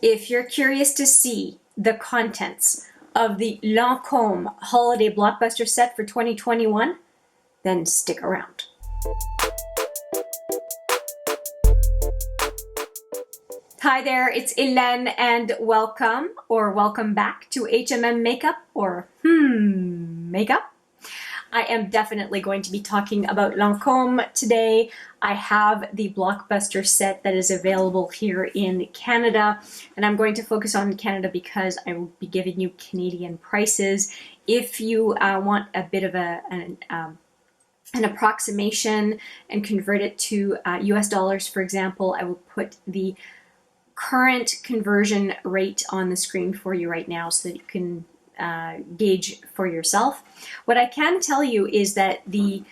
If you're curious to see the contents of the Lancôme Holiday Blockbuster Set for 2021, then stick around. Hi there, it's Hélène and welcome back to HMM Makeup or Makeup. I am definitely going to be talking about Lancôme today. I have the Blockbuster Set that is available here in Canada, and I'm going to focus on Canada because I will be giving you Canadian prices. If you want a bit of an approximation and convert it to US dollars, for example, I will put the current conversion rate on the screen for you right now so that you can gauge for yourself. What I can tell you is that the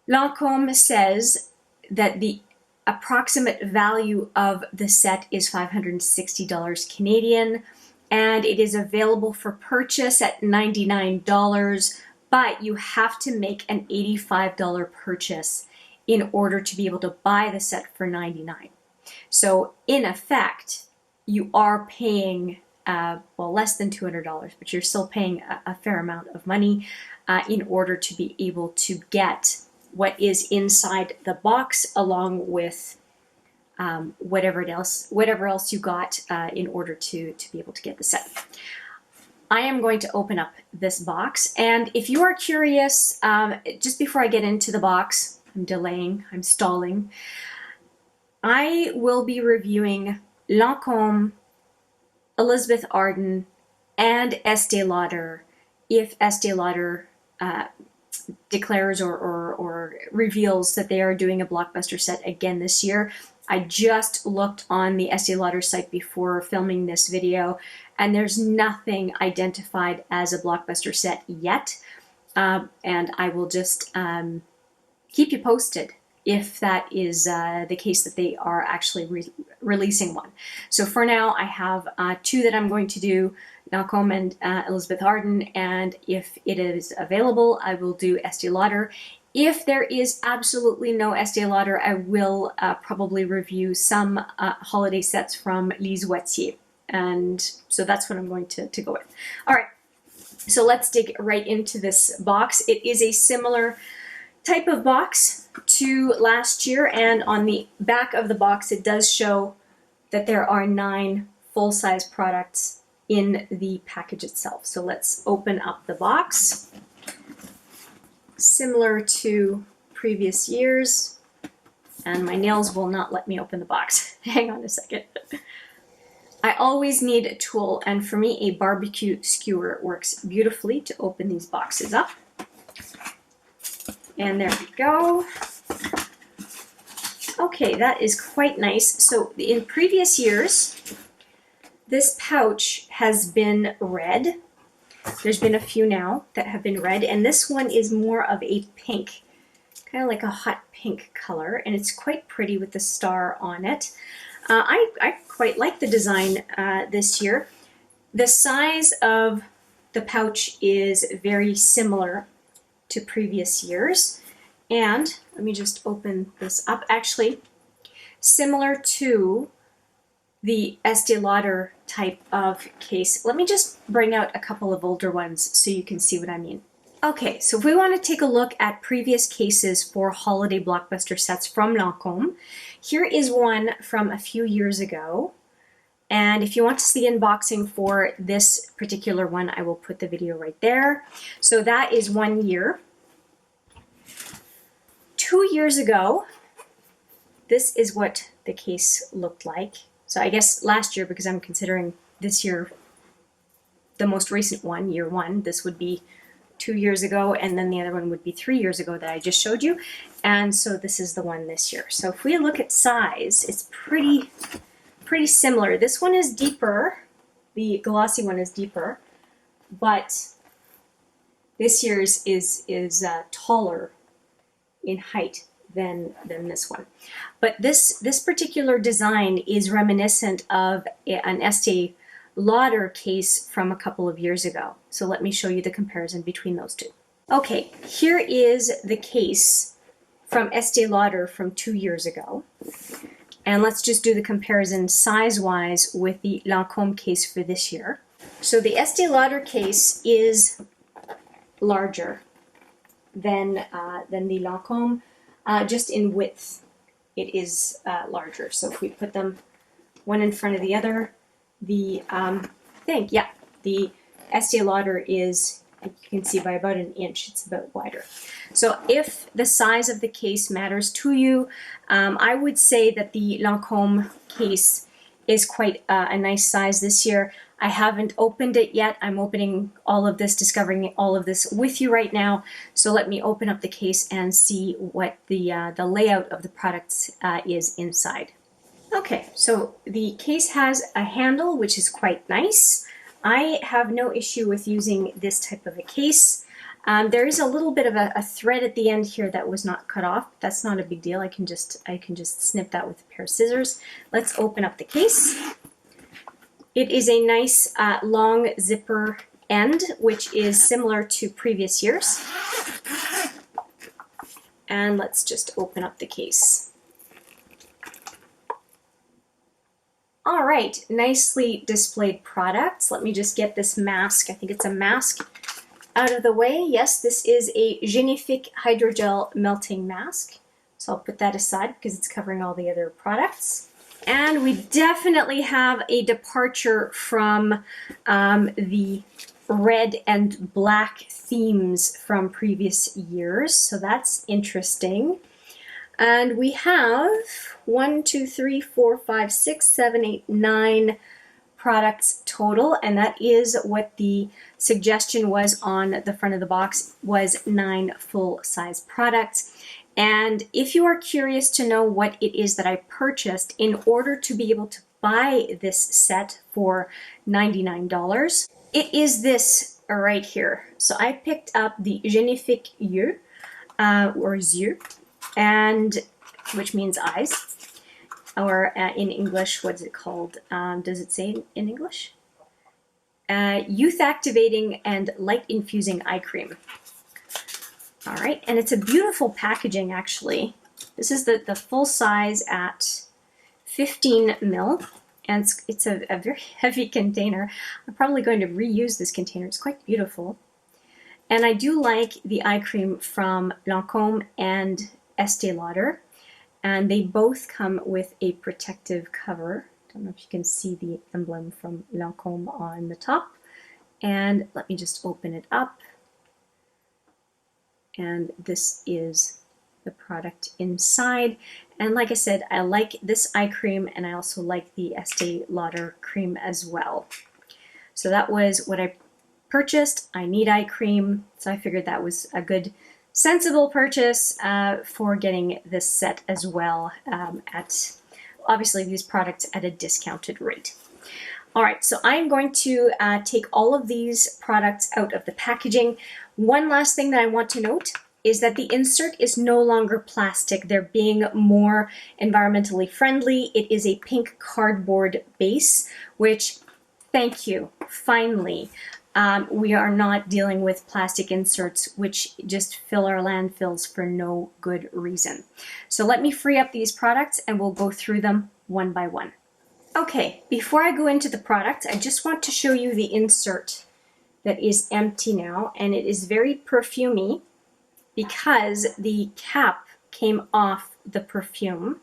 Lancôme says that the approximate value of the set is $560 Canadian, and it is available for purchase at $99, but you have to make an $85 purchase in order to be able to buy the set for $99. So in effect, you are paying less than $200, but you're still paying a fair amount of money in order to be able to get what is inside the box, along with whatever else you got in order to be able to get the set. I am going to open up this box, and if you are curious, just before I get into the box, I'm stalling. I will be reviewing Lancôme, Elizabeth Arden, and Estée Lauder if Estée Lauder declares or reveals that they are doing a Blockbuster Set again this year. I just looked on the Estée Lauder site before filming this video, and there's nothing identified as a Blockbuster Set yet, and I will just keep you posted if that is the case, that they are actually releasing one. So for now, I have two that I'm going to do, Lancôme and Elizabeth Arden, and if it is available, I will do Estée Lauder. If there is absolutely no Estée Lauder, I will probably review some holiday sets from Les Wattiers, and so that's what I'm going to go with. All right, so let's dig right into this box. It is a similar type of box to last year, and on the back of the box it does show that there are 9 full-size products in the package itself. So let's open up the box. Similar to previous years, and my nails will not let me open the box. Hang on a second. I always need a tool, and for me a barbecue skewer works beautifully to open these boxes up. And there we go. Okay, that is quite nice. So in previous years, this pouch has been red. There's been a few now that have been red, and this one is more of a pink, kind of like a hot pink color, and it's quite pretty with the star on it. I quite like the design this year. The size of the pouch is very similar to previous years, and let me just open this up. Actually, similar to the Estée Lauder type of case. Let me just bring out a couple of older ones so you can see what I mean. Okay, so if we want to take a look at previous cases for holiday Blockbuster sets from Lancôme, here is one from a few years ago. And if you want to see the unboxing for this particular one, I will put the video right there. So that is 1 year. 2 years ago, this is what the case looked like. So I guess last year, because I'm considering this year the most recent one, year 1, this would be 2 years ago, and then the other one would be 3 years ago that I just showed you. And so this is the one this year. So if we look at size, it's pretty similar. This one is deeper, the glossy one is deeper, but this year's is taller in height than this one. But this particular design is reminiscent of an Estée Lauder case from a couple of years ago. So let me show you the comparison between those two. Okay, here is the case from Estée Lauder from 2 years ago. And let's just do the comparison size-wise with the Lancome case for this year. So the Estée Lauder case is larger than the Lancome, just in width. It is larger. So if we put them one in front of the other, the the Estée Lauder is, you can see, by about an inch. It's about wider. So if the size of the case matters to you, I would say that the Lancome case is quite a nice size this year. I haven't opened it yet. I'm opening all of this, discovering all of this with you right now. So let me open up the case and see what the layout of the products is inside. Okay, so the case has a handle, which is quite nice. I have no issue with using this type of a case. There is a little bit of a thread at the end here that was not cut off. That's not a big deal. I can just snip that with a pair of scissors. Let's open up the case. It is a nice long zipper end, which is similar to previous years. And let's just open up the case. All right, nicely displayed products. Let me just get this mask. I think it's a mask out of the way. Yes, this is a Génifique Hydrogel Melting Mask. So I'll put that aside because it's covering all the other products. And we definitely have a departure from the red and black themes from previous years. So that's interesting. And we have 1, 2, 3, 4, 5, 6, 7, 8, 9 products total, and that is what the suggestion was on the front of the box, was 9 full-size products. And if you are curious to know what it is that I purchased in order to be able to buy this set for $99, it is this right here. So I picked up the Génifique Yeux, or Yeux, and which means eyes, or in English, what's it called? Does it say in English? Youth Activating and Light Infusing Eye Cream. All right, and it's a beautiful packaging, actually. This is the full size at 15 ml, and it's a very heavy container. I'm probably going to reuse this container. It's quite beautiful. And I do like the eye cream from Lancome and Estée Lauder, and they both come with a protective cover. Don't know if you can see the emblem from Lancome on the top. And let me just open it up. And this is the product inside. And like I said, I like this eye cream, and I also like the Estée Lauder cream as well. So that was what I purchased. I need eye cream, so I figured that was a good, sensible purchase for getting this set as well, at obviously these products at a discounted rate. All right, so I'm going to take all of these products out of the packaging. One last thing that I want to note is that the insert is no longer plastic. They're being more environmentally friendly. It is a pink cardboard base, which, thank you, finally. We are not dealing with plastic inserts, which just fill our landfills for no good reason. So let me free up these products and we'll go through them one by one. Okay, before I go into the product, I just want to show you the insert that is empty now, and it is very perfumey because the cap came off the perfume,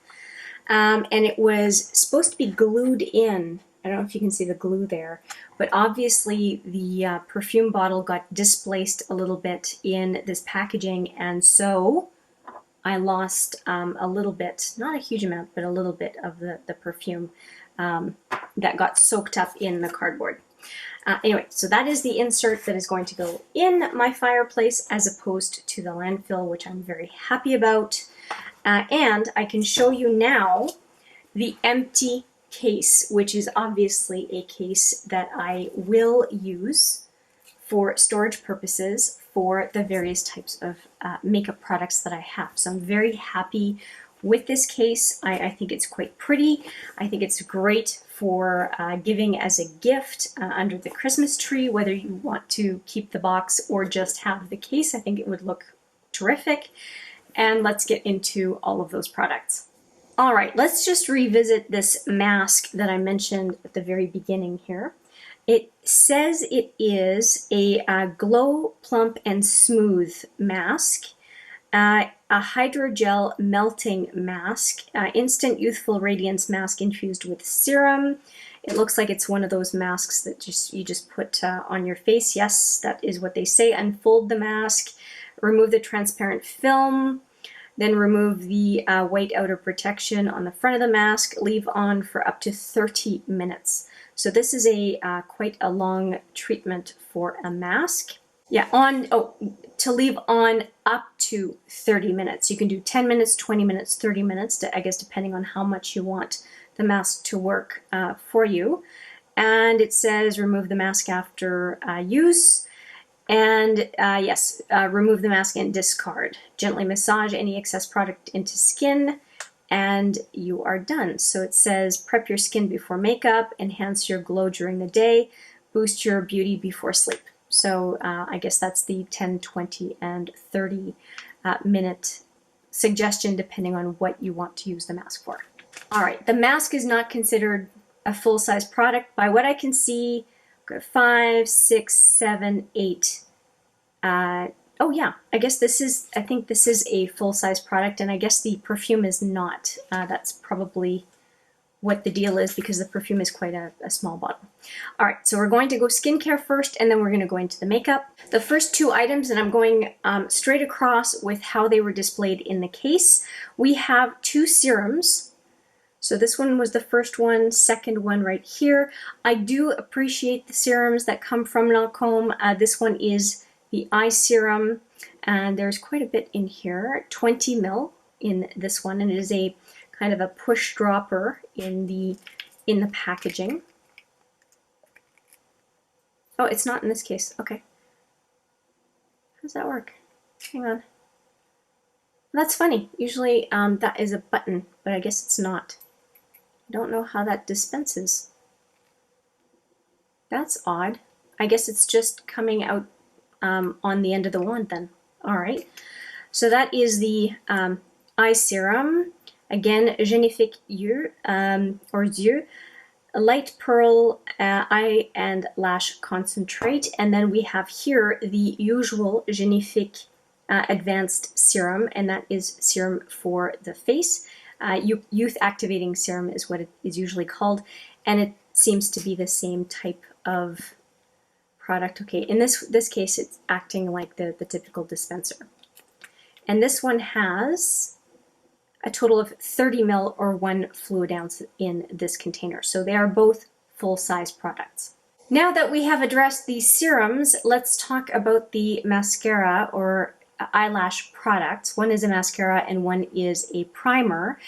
and it was supposed to be glued in. I don't know if you can see the glue there, but obviously the perfume bottle got displaced a little bit in this packaging, and so I lost a little bit, not a huge amount, but a little bit of the perfume that got soaked up in the cardboard. Anyway, so that is the insert that is going to go in my fireplace as opposed to the landfill, which I'm very happy about. And I can show you now the empty case, which is obviously a case that I will use for storage purposes for the various types of makeup products that I have. So I'm very happy with this case. I think it's quite pretty. I think it's great for giving as a gift under the Christmas tree, whether you want to keep the box or just have the case. I think it would look terrific. And let's get into all of those products. All right, let's just revisit this mask that I mentioned at the very beginning here. It says it is a glow, plump, and smooth mask, a hydrogel melting mask, instant youthful radiance mask infused with serum. It looks like it's one of those masks that you just put on your face. Yes, that is what they say. Unfold the mask, remove the transparent film, then remove the white outer protection on the front of the mask, leave on for up to 30 minutes. So this is a quite a long treatment for a mask. Yeah, to leave on up to 30 minutes. You can do 10 minutes, 20 minutes, 30 minutes, I guess depending on how much you want the mask to work for you. And it says remove the mask after use. And yes, remove the mask and discard. Gently massage any excess product into skin and you are done. So it says prep your skin before makeup, enhance your glow during the day, boost your beauty before sleep. So I guess that's the 10, 20, and 30 minute suggestion depending on what you want to use the mask for. All right, the mask is not considered a full-size product. By what I can see, 5, 6, 7, 8. Oh yeah, I think this is a full-size product, and I guess the perfume is not. That's probably what the deal is because the perfume is quite a small bottle. All right, so we're going to go skincare first, and then we're going to go into the makeup. The first two items, and I'm going straight across with how they were displayed in the case. We have 2 serums. So this one was the first one, second one right here. I do appreciate the serums that come from Lancome. This one is the eye serum, and there's quite a bit in here, 20 ml in this one, and it is a kind of a push dropper in the packaging. Oh, it's not in this case. Okay. How does that work? Hang on. That's funny. Usually that is a button, but I guess it's not. I don't know how that dispenses. That's odd. I guess it's just coming out on the end of the wand then. All right. So that is the eye serum. Again, Génifique Yeux, or Yeux, light pearl eye and lash concentrate. And then we have here the usual Génifique advanced serum, and that is serum for the face. Youth activating serum is what it is usually called, and it seems to be the same type of product. Okay, in this case, it's acting like the typical dispenser. And this one has a total of 30 ml or 1 fluid ounce in this container. So they are both full-size products. Now that we have addressed the serums, let's talk about the mascara or eyelash products. One is a mascara and one is a primer.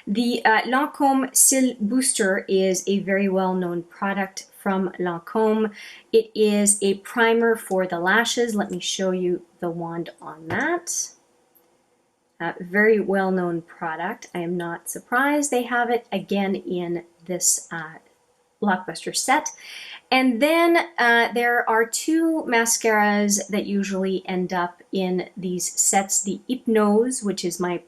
The Lancome Cils Booster is a very well-known product from Lancome. It is a primer for the lashes. Let me show you the wand on that. Very well-known product. I am not surprised they have it again in this Blockbuster set. And then there are 2 mascaras that usually end up in these sets. The Hypnose, which is my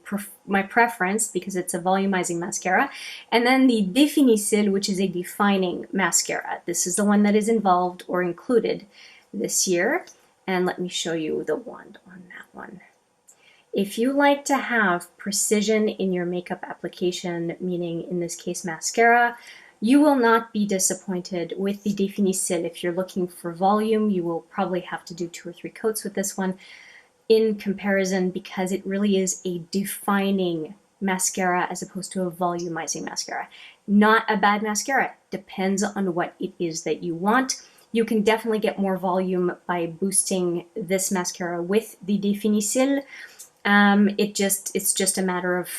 preference because it's a volumizing mascara, and then the Bi-Facil, which is a defining mascara. This is the one that is involved or included this year. And let me show you the wand on that one. If you like to have precision in your makeup application, meaning in this case mascara, you will not be disappointed with the Bi-Facil. If you're looking for volume, you will probably have to do 2 or 3 coats with this one in comparison because it really is a defining mascara as opposed to a volumizing mascara. Not a bad mascara. Depends on what it is that you want. You can definitely get more volume by boosting this mascara with the Bi-Facil. It's just a matter of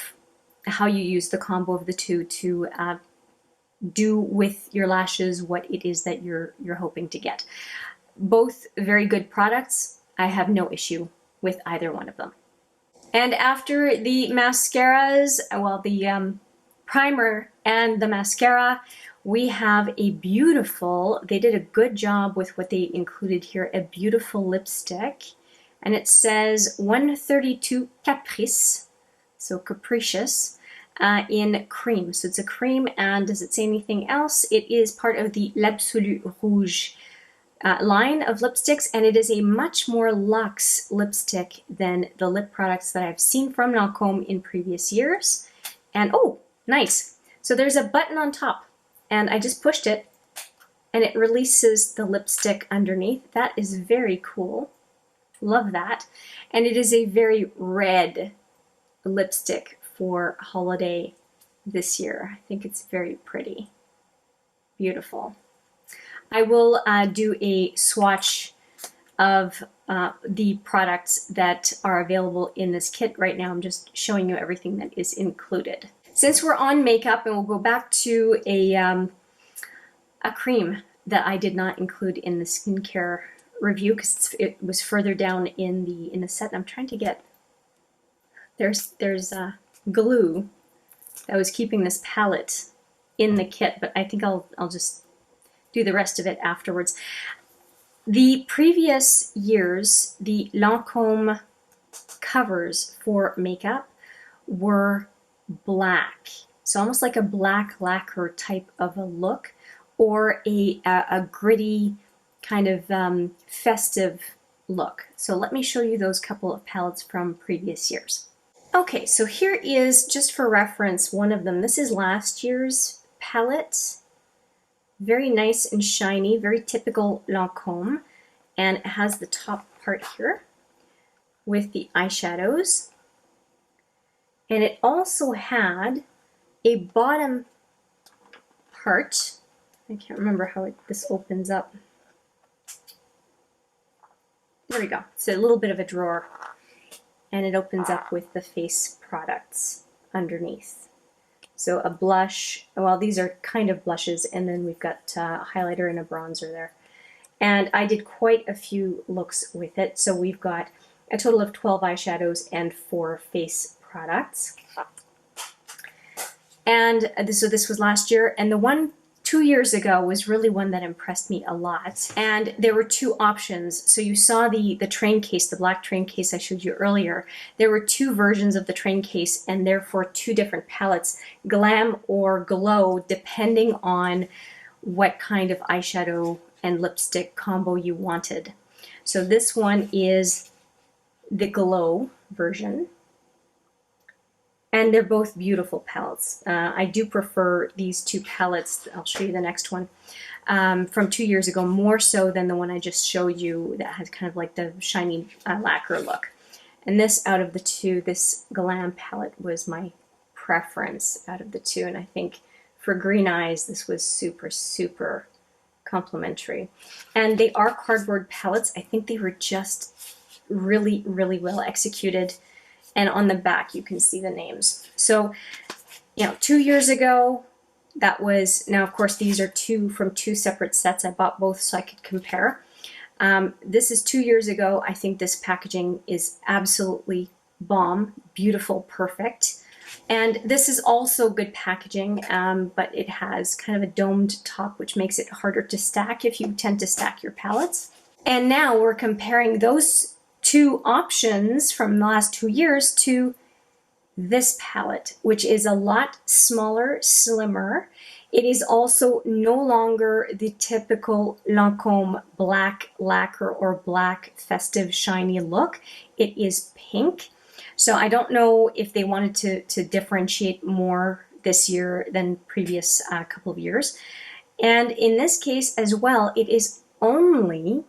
how you use the combo of the two to do with your lashes what it is that you're hoping to get. Both very good products. I have no issue with either one of them. And after the mascaras, well, the primer and the mascara, we have a beautiful, they did a good job with what they included here, a beautiful lipstick. And it says 132 Caprice, so capricious. in cream. So it's a cream, and does it say anything else? It is part of the L'Absolu Rouge line of lipsticks, and it is a much more luxe lipstick than the lip products that I've seen from Lancome in previous years. And oh, nice. So there's a button on top, and I just pushed it, and it releases the lipstick underneath. That is very cool. Love that. And it is a very red lipstick for holiday this year. I think it's very pretty. Beautiful. I will do a swatch of the products that are available in this kit right now. I'm just showing you everything that is included. Since we're on makeup, and we'll go back to a cream that I did not include in the skincare review because it was further down in the set. And I'm trying to get, there's glue that was keeping this palette in the kit, but I think I'll just do the rest of it afterwards. The previous years, the Lancome covers for makeup were black. So almost like a black lacquer type of a look, or a gritty kind of festive look. So let me show you those couple of palettes from previous years. Okay, so here is, just for reference, one of them. This is last year's palette. Very nice and shiny, very typical Lancome, and it has the top part here with the eyeshadows. And it also had a bottom part. I can't remember how this opens up. There we go. It's a little bit of a drawer, and it opens up with the face products underneath. So a blush, well, these are kind of blushes, and then we've got a highlighter and a bronzer there. And I did quite a few looks with it. So we've got a total of 12 eyeshadows and 4 face products. And so this was last year, and the one 2 years ago was really one that impressed me a lot. And there were 2 options. So you saw the train case, the black train case I showed you earlier. There were 2 versions of the train case, and therefore 2 different palettes, glam or glow, depending on what kind of eyeshadow and lipstick combo you wanted. So this one is the glow version. And they're both beautiful palettes. I do prefer these 2 palettes. I'll show you the next one from 2 years ago, more so than the one I just showed you that has kind of like the shiny lacquer look. And this, out of the 2, this Glam palette was my preference out of the 2. And I think for green eyes, this was super, super complimentary. And they are cardboard palettes. I think they were just really, really well executed. And on the back, you can see the names. So, 2 years ago, that was, now of course, these are 2 from 2 separate sets. I bought both so I could compare. This is 2 years ago. I think this packaging is absolutely bomb, beautiful, perfect. And this is also good packaging, but it has kind of a domed top, which makes it harder to stack if you tend to stack your palettes. And now we're comparing those 2 options from the last 2 years to this palette, which is a lot smaller, slimmer. It is also no longer the typical Lancome black lacquer or black festive shiny look. It is pink. So I don't know if they wanted to differentiate more this year than previous couple of years. And in this case as well, it is only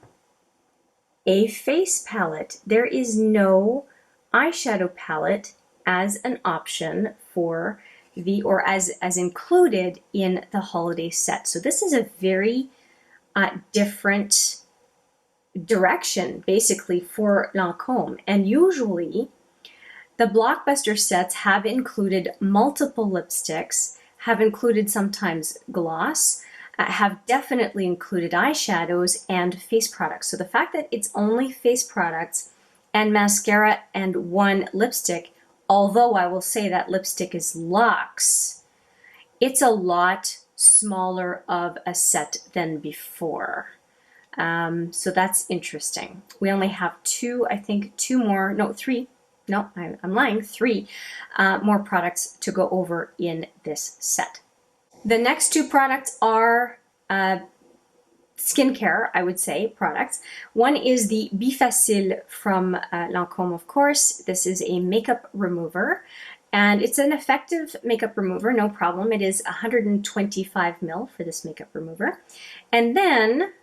a face palette. There is no eyeshadow palette as an option for the, or as included in the holiday set. So this is a very different direction basically for Lancome. And usually the Blockbuster sets have included multiple lipsticks, have included sometimes gloss, have definitely included eyeshadows and face products. So the fact that it's only face products and mascara and 1 lipstick, although I will say that lipstick is luxe, it's a lot smaller of a set than before. So that's interesting. We only have 2, I think 2 more, no 3. no, I'm lying, 3 more products to go over in this set. The next 2 products are skincare, I would say, products. One is the Bi-Facil from Lancome, of course. This is a makeup remover, and it's an effective makeup remover, no problem. It is 125 ml for this makeup remover. And then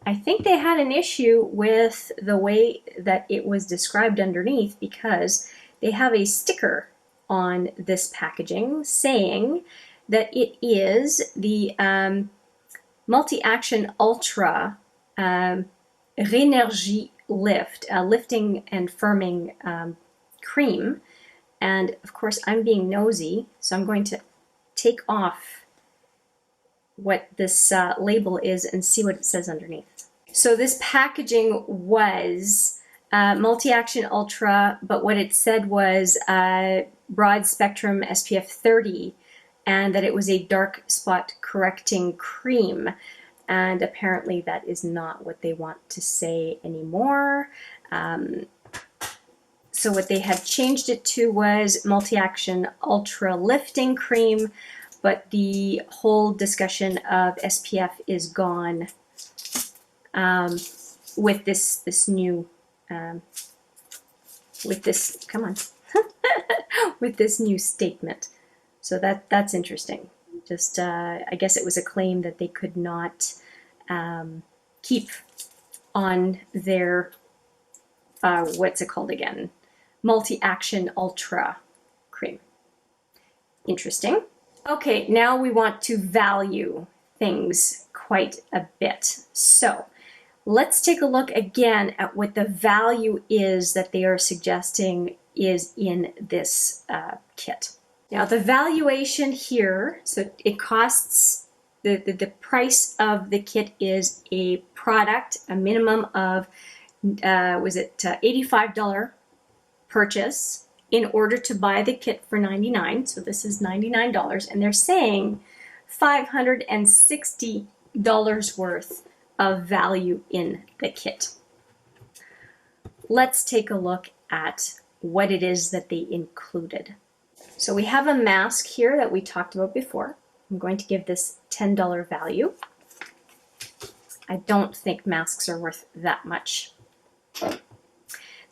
I think they had an issue with the way that it was described underneath, because they have a sticker on this packaging saying that it is the Multi-Action Ultra Rénergie Lift, lifting and firming cream. And of course, I'm being nosy, so I'm going to take off what this label is and see what it says underneath. So this packaging was Multi-Action Ultra, but what it said was broad spectrum SPF 30, and that it was a dark spot correcting cream. And apparently that is not what they want to say anymore. So what they had changed it to was Multi-Action Ultra Lifting Cream, but the whole discussion of SPF is gone with this new, with this, come on, with this new statement. So that's interesting. Just, I guess it was a claim that they could not keep on their, what's it called again? Multi-Action Ultra Cream. Interesting. Okay, now we want to value things quite a bit. So let's take a look again at what the value is that they are suggesting is in this kit. Now the valuation here, so it costs, the price of the kit is a product, a minimum of, was it $85 purchase in order to buy the kit for $99. So this is $99, and they're saying $560 worth of value in the kit. Let's take a look at what it is that they included. So we have a mask here that we talked about before. I'm going to give this $10 value. I don't think masks are worth that much.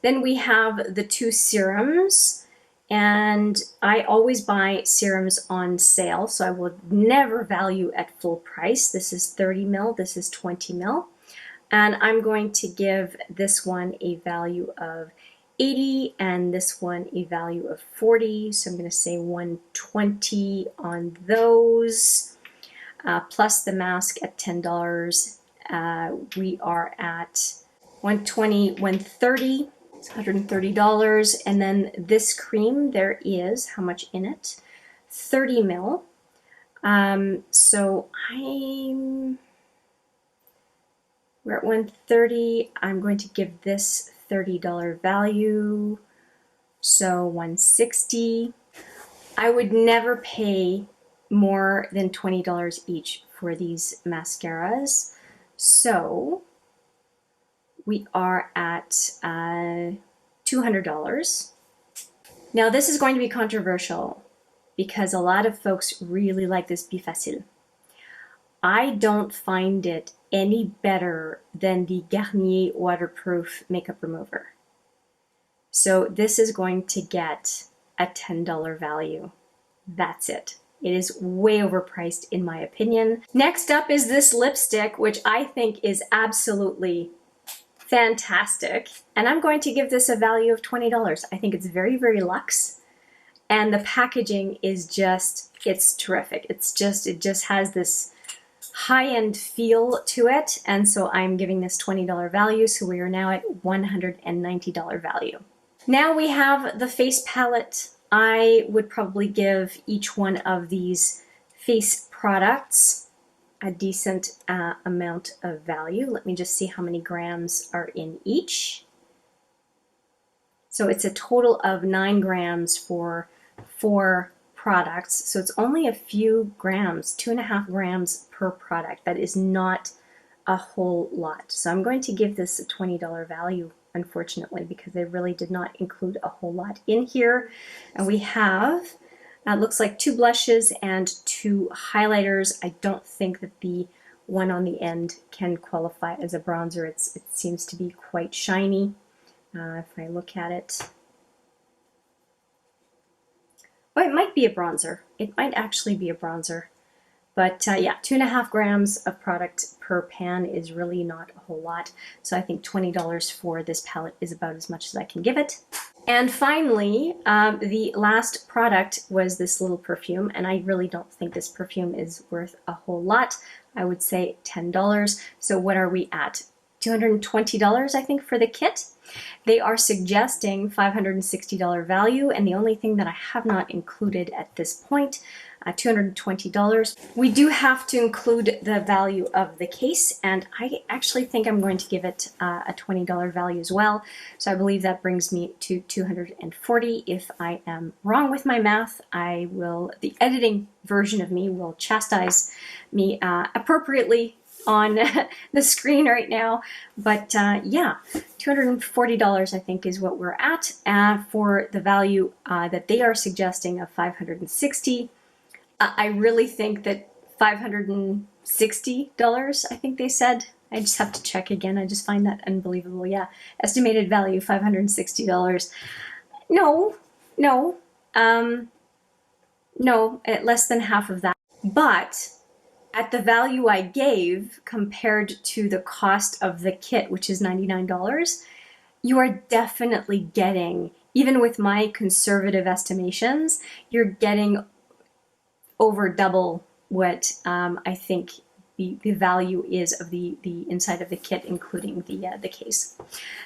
Then we have the 2 serums, and I always buy serums on sale, so I will never value at full price. This is 30 ml, this is 20 ml, and I'm going to give this one a value of 80 and this one a value of 40, so I'm going to say 120 on those, plus the mask at $10. We are at 120, 130. It's $130. And then this cream, there is, how much in it? 30 ml. So we're at 130. I'm going to give this $30 value. So 160. I would never pay more than $20 each for these mascaras. So we are at $200. Now this is going to be controversial because a lot of folks really like this Bi-Facil. I don't find it any better than the Garnier waterproof makeup remover. So this is going to get a $10 value. That's it. It is way overpriced in my opinion. Next up is this lipstick, which I think is absolutely fantastic, and I'm going to give this a value of $20. I think it's very, very luxe, and the packaging is just, it's terrific. It just has this high-end feel to it, and so I'm giving this $20 value, so we are now at $190 value. Now we have the face palette. I would probably give each one of these face products a decent amount of value. Let me just see how many grams are in each. So it's a total of 9 grams for 4 products. So it's only a few grams, 2.5 grams per product. That is not a whole lot. So I'm going to give this a $20 value unfortunately, because they really did not include a whole lot in here. And we have, looks like 2 blushes and 2 highlighters. I don't think that the one on the end can qualify as a bronzer. It seems to be quite shiny. If I look at it, oh, it might be a bronzer. It might actually be a bronzer. But yeah, 2.5 grams of product per pan is really not a whole lot. So I think $20 for this palette is about as much as I can give it. And finally, the last product was this little perfume, and I really don't think this perfume is worth a whole lot. I would say $10. So what are we at? $220, I think, for the kit. They are suggesting $560 value, and the only thing that I have not included at this point, $220. We do have to include the value of the case, and I actually think I'm going to give it a $20 value as well. So I believe that brings me to $240. If I am wrong with my math, the editing version of me will chastise me appropriately on the screen right now. But yeah, $240 I think is what we're at for the value that they are suggesting of $560. I really think that $560, I think they said. I just have to check again. I just find that unbelievable. Yeah, estimated value $560. No, less than half of that. But at the value I gave compared to the cost of the kit, which is $99, you are definitely getting, even with my conservative estimations, you're getting over double what I think the value is of the inside of the kit, including the case.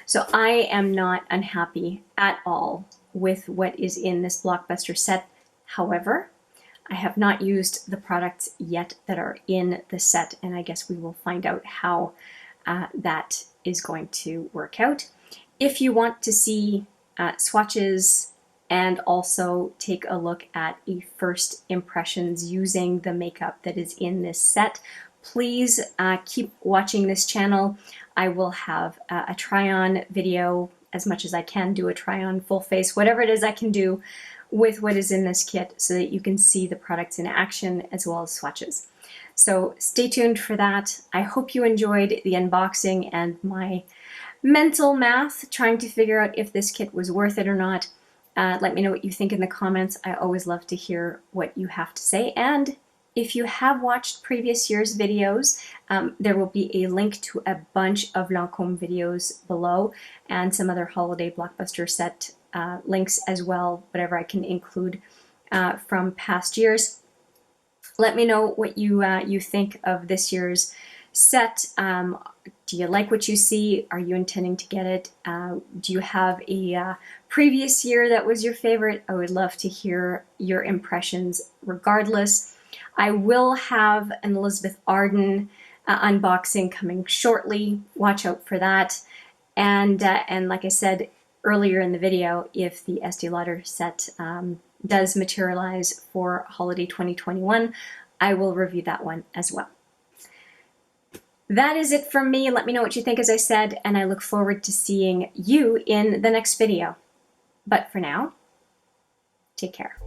So I am not unhappy at all with what is in this Blockbuster set. However, I have not used the products yet that are in the set, and I guess we will find out how that is going to work out. If you want to see swatches and also take a look at a first impressions using the makeup that is in this set, please keep watching this channel. I will have a try-on video, as much as I can do a try-on full face, whatever it is I can do with what is in this kit so that you can see the products in action as well as swatches. So stay tuned for that. I hope you enjoyed the unboxing and my mental math trying to figure out if this kit was worth it or not. Let me know what you think in the comments. I always love to hear what you have to say. And if you have watched previous year's videos, there will be a link to a bunch of Lancome videos below and some other holiday Blockbuster Set links as well, whatever I can include from past years. Let me know what you think of this year's set. Do you like what you see? Are you intending to get it? Do you have a previous year that was your favorite? I would love to hear your impressions regardless. I will have an Elizabeth Arden unboxing coming shortly. Watch out for that. And like I said earlier in the video, if the Estée Lauder set does materialize for holiday 2021, I will review that one as well. That is it from me. Let me know what you think, as I said, and I look forward to seeing you in the next video. But for now, take care.